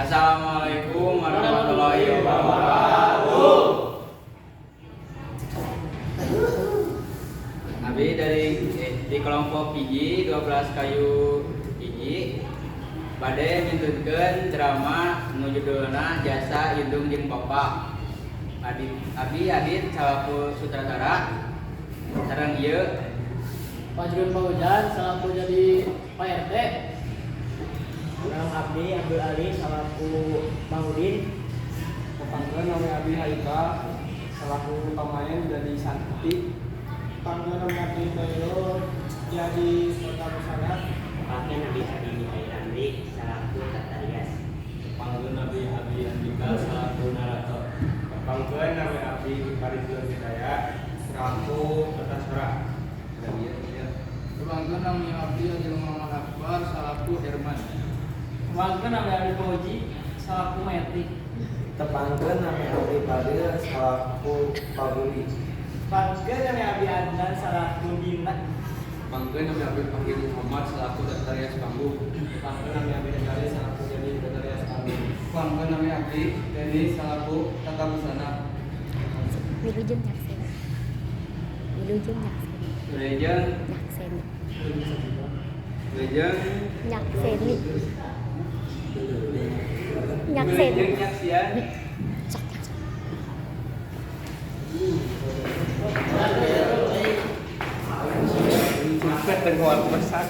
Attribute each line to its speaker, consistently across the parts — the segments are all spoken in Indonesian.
Speaker 1: Assalamualaikum warahmatullahi wabarakatuh. Abi di kelompok Pigi 12 kayu Pigi bade mintutkeun drama nu judulna Jasa Indung Jeung Papa. Abi Adit salaku sutradara sareng ieu
Speaker 2: Fajrul Fauzan salaku jadi Pak RT.
Speaker 3: Orang Abdi Abdul Ali salaku Mahudin.
Speaker 4: Panggilan nama Abi Haika selaku pemain jadi Santi.
Speaker 3: Panggilan Abdi Bayo jadi Kota Pusara.
Speaker 5: Panggilan Nabi Adi Hairandi salaku Tatarias.
Speaker 4: Panggilan Nabi Abi Andika selaku narator. Panggilan nama Abi Faridul Hidayat selaku Kertasara.
Speaker 1: Panggilan nama Abdi Muhammad Akbar salaku Herman.
Speaker 2: Panggilan nama Abi Fauji salaku Mayatik.
Speaker 3: Tepangkeun nama Abdi Fadil salaku Pabuli.
Speaker 2: Panggilan nama Abi Adnan salaku Bima.
Speaker 4: Panggilan nama Abi Panggil Muhammad selaku Tatarias Panggung. Panggilan nama Abi Dari selaku jadi Tatarias Panggung. Panggilan nama Abi Deni selaku Tata Busana.
Speaker 6: Wilujeng Nyaksena. Wilujeng
Speaker 1: Wilujeng
Speaker 6: Nyaksena.
Speaker 1: Wilujeng
Speaker 6: Nyakseni.
Speaker 1: Wilujeng
Speaker 6: Nyakseni.
Speaker 1: Nyaksian.
Speaker 6: Sok sok.
Speaker 4: Sampai tengok pesan.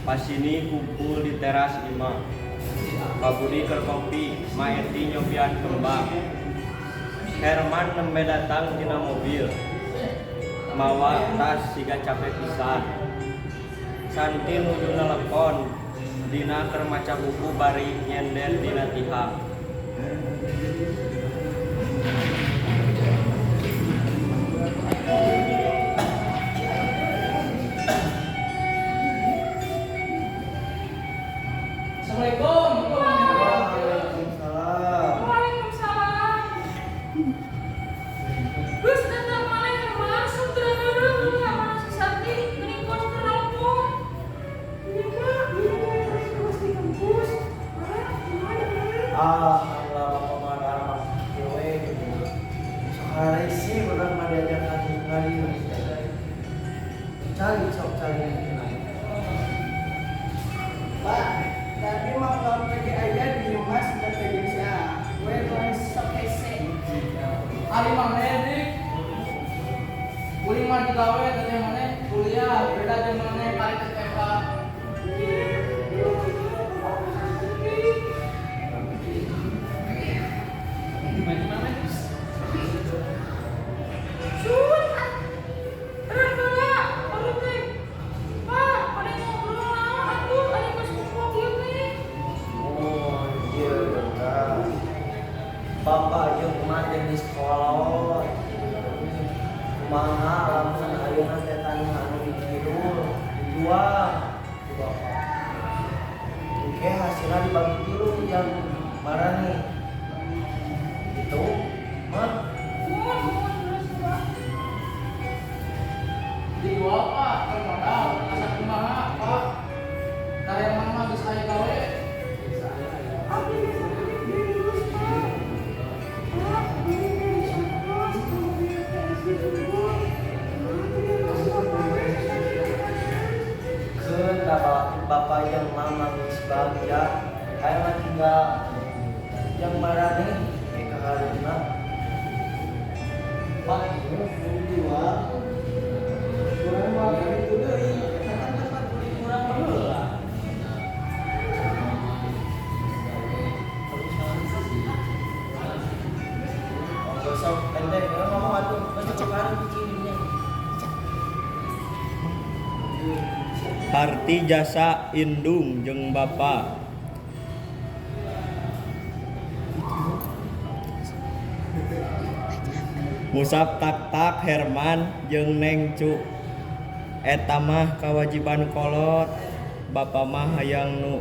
Speaker 7: Pas ini kumpul di teras Ima. Pabudi keur kopi, Maeti nyobian kembang. Herman nembe datang tina mobil. Mawa tas siga capek pisan. Santi nuju nelpon, dina keur maca buku bari nyender dina tihang.
Speaker 2: Assalamualaikum.
Speaker 3: Waalaikumsalam.
Speaker 8: Waalaikumsalam. Terus datang malah masuk terus sama si Santi mending kos telepon. Iya Pak, terus di kampus.
Speaker 3: Alhamdulillah Bapak Madam Dewe. Sekarang sih udah mah diajak ngaji. Cari sok cari.
Speaker 2: Pak, tadi mau kalau pergi aja di Mas dan pergi siapa? Gue mau sok ese.
Speaker 1: Ari mah Dik. Kuliah mah digawe teh mana kuliah beda jeung mana kali teh TK.
Speaker 3: Oh iya benar. Bapak jeung emak jeung di sekolah. Kumaha lamun ayeuna teh tanu anu dikidul dijual ku bapak. Oke hasilnya dibagi tilu yang marani. Gitu, mah.
Speaker 1: Dijual Pak, kan modal, asa kumaha Pak. Karyawan mah geus aya gawe.
Speaker 3: Keun bapak yang mama geus bahagia, aya mah tinggal yang marani ke hareupeuna. Pak, ini dijual. Kurang mah itu deui, kan dapat beli kurang baheula. Sok pendek, kalau ngomong atuh baca bikinnya.
Speaker 7: Harti Jasa Indung jeung Bapa. Musab tak Herman jeung Neng Cu. Eta mah kawajiban kolot. Bapa mah hayang nu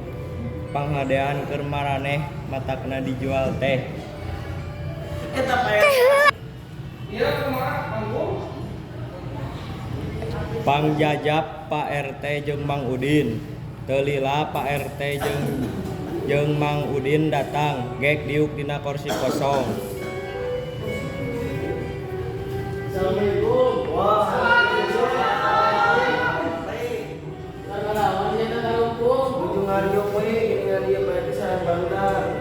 Speaker 7: panghadean keur maraneh matakna dijual teh.
Speaker 3: Eta Pak.
Speaker 1: Iya kumaha panggung?
Speaker 7: Pangjajab Pak RT jeung Mang Udin. Teu lila Pak RT jeung Mang Udin datang, gek diuk dina kursi kosong.
Speaker 1: Assalamualaikum. Karena wanita dalumpung.
Speaker 3: Ujung ngariuk we, gini ngariuk berarti sareng barudak.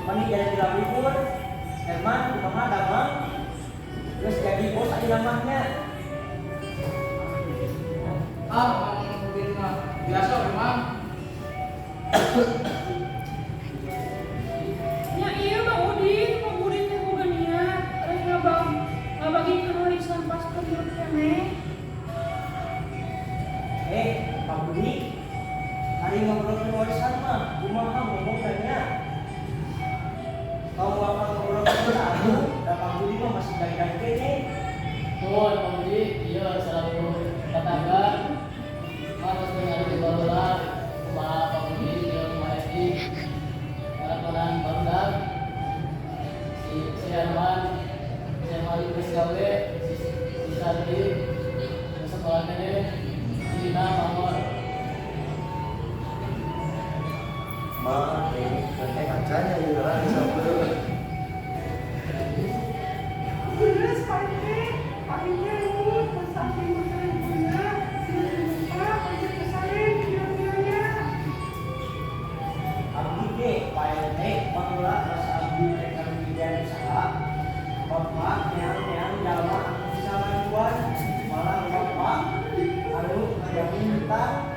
Speaker 2: Mani jadi tidak libur, Herman, kumaha damang, terus jadi bos aja damangnya.
Speaker 1: Biasa memang.
Speaker 8: Ya iya Bang Udin teh boga niat, rek ngabagikeun warisan pas keur keneh.
Speaker 2: Pak Budi, hari ngobrolin warisan mah, kumaha ngomong tanya. Kau bakal ngobrol aku, dan Pak Budi mah masih dari kene.
Speaker 1: Tuh, Pak Budi, iya selalu tetangga. Harus mengalir di barulah, kumaha Pak Budi, iya kumaha Edi, orang barudak, si Herman, si Malik Gawe, si Sardi, sekolah ini, si Dina, Mamor.
Speaker 3: Ma, ini teh kacanya ieu lah disampeun.
Speaker 8: Bener sepatu, paginya lu pas sampai makan ibunya, lupa aja kesalin video-videonya.
Speaker 2: Abdi ge, Pak RT, baheula pas abdi mereka bidan usaha. Bapak neang jalma anu bisa majuan, malah bapak anu ngajakin kita.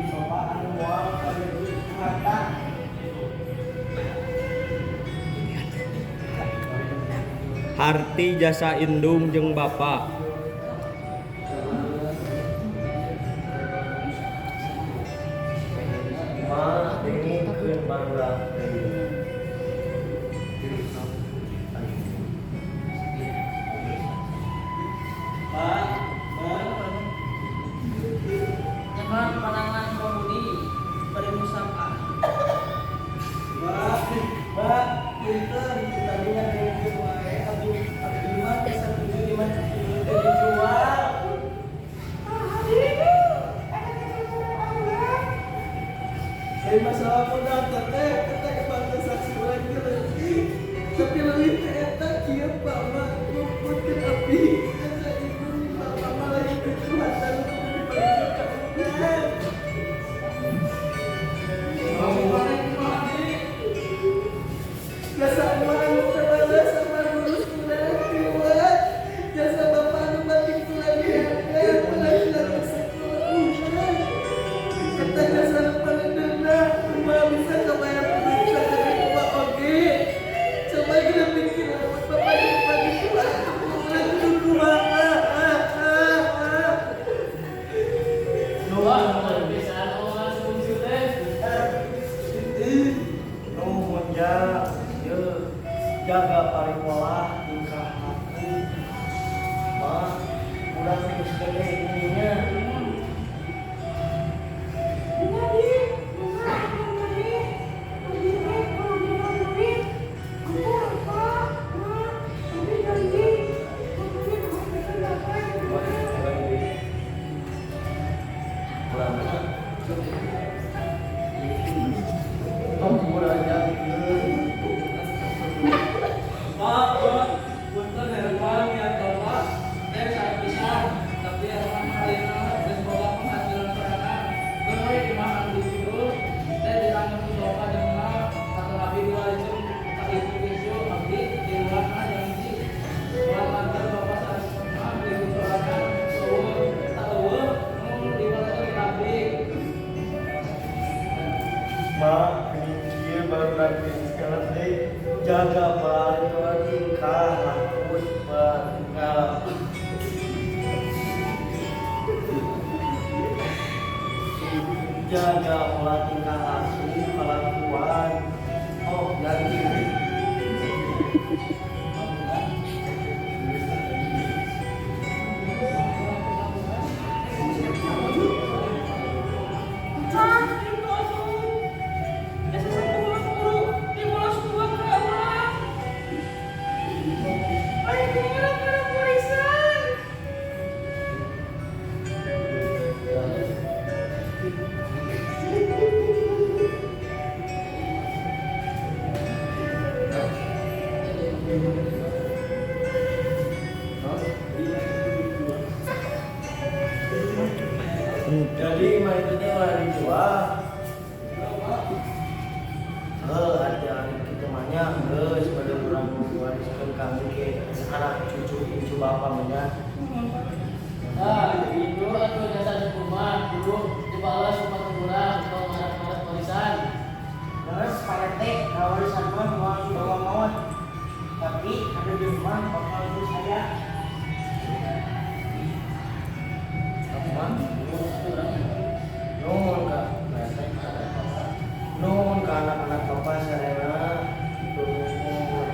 Speaker 2: Bapak anu moal kita.
Speaker 7: Harti jasa indung jeung Bapak.
Speaker 3: Ma, dengikeun barudak.
Speaker 2: Jangan pandangan Budi pada musafah. Mbak, pinter kita lihat dari wae abdi mah kesan tujuh di mana dijual. Dari masalah modal teteh kepantes saksi lagi lagi. Tapi lebih teh eta kieu Pak mah nguputkeun api. Asa ibu ni Bapak malah ikut Tuhan jasa emak terbalas sama lulus kuliah kuat. Jasa bapak anu batik kuliah diangkat penghasilan sekolah. Kata jasa paling denda, emak bisa kebayar pendidikan dari emak oge. Coba kita pikir buat bapak yang batik kuliah kuliah itu kumaha.
Speaker 1: Dua, bisa orang sebelum teh.
Speaker 3: Nuhun ja, ieu jaga paripola tingkah laku. Ma, urang geus gede ininya. Ampun aja
Speaker 1: Pak, punten Herman ya Bapak, saya bisa, tapi Herman hari ini dan semoga penghasilan sorangan. Kemudian di mana di situ, saya ditanya ke Bapak dengan atau Nabi dua itu, tak itu isu Nabi di luar yang di luar kantor Bapak saya semua di sorangan, tahu, di mana di Nabi.
Speaker 3: Ma, ini baru lagi sekarang deh jaga paripola tingkah laku Pak. Jaga pola tingkah laku kelakuan. Oh, jadi Jadi mah itu teh ulah dijual. Ada kita mahnya sebagai orang wariskan kami ke anak cucu bapak mahnya.
Speaker 2: Nah, itu atuh jasa rumah dulu dibalas rumah kurang atau ngarat-ngarat warisan.
Speaker 3: Terus Pak RT warisan mah mau bawa mawon. Tapi ada di rumah bakal itu saya. Apa? Nuhun ka RT. Nuhun ka anak-anak bapak sarena tolong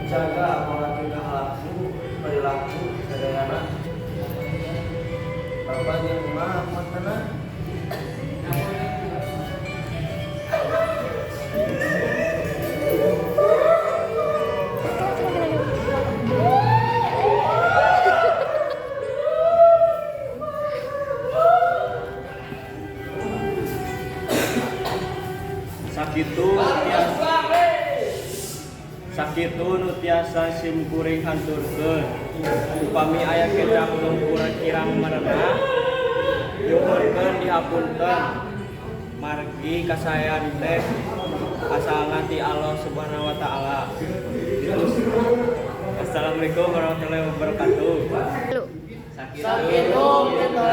Speaker 3: jaga pola tingkah laku perilaku sadayana. Bapak yang rumah mantenan.
Speaker 7: Sakitu nu tiasa simkuring hanturkeun upami aya kecap lungkura kirang marana nyuhunkeun dihapunten margi kasayan teh asalna ti Allah Subhanahu wa taala. Assalamualaikum warahmatullahi wabarakatuh.
Speaker 6: Lu.
Speaker 2: Sakitu kita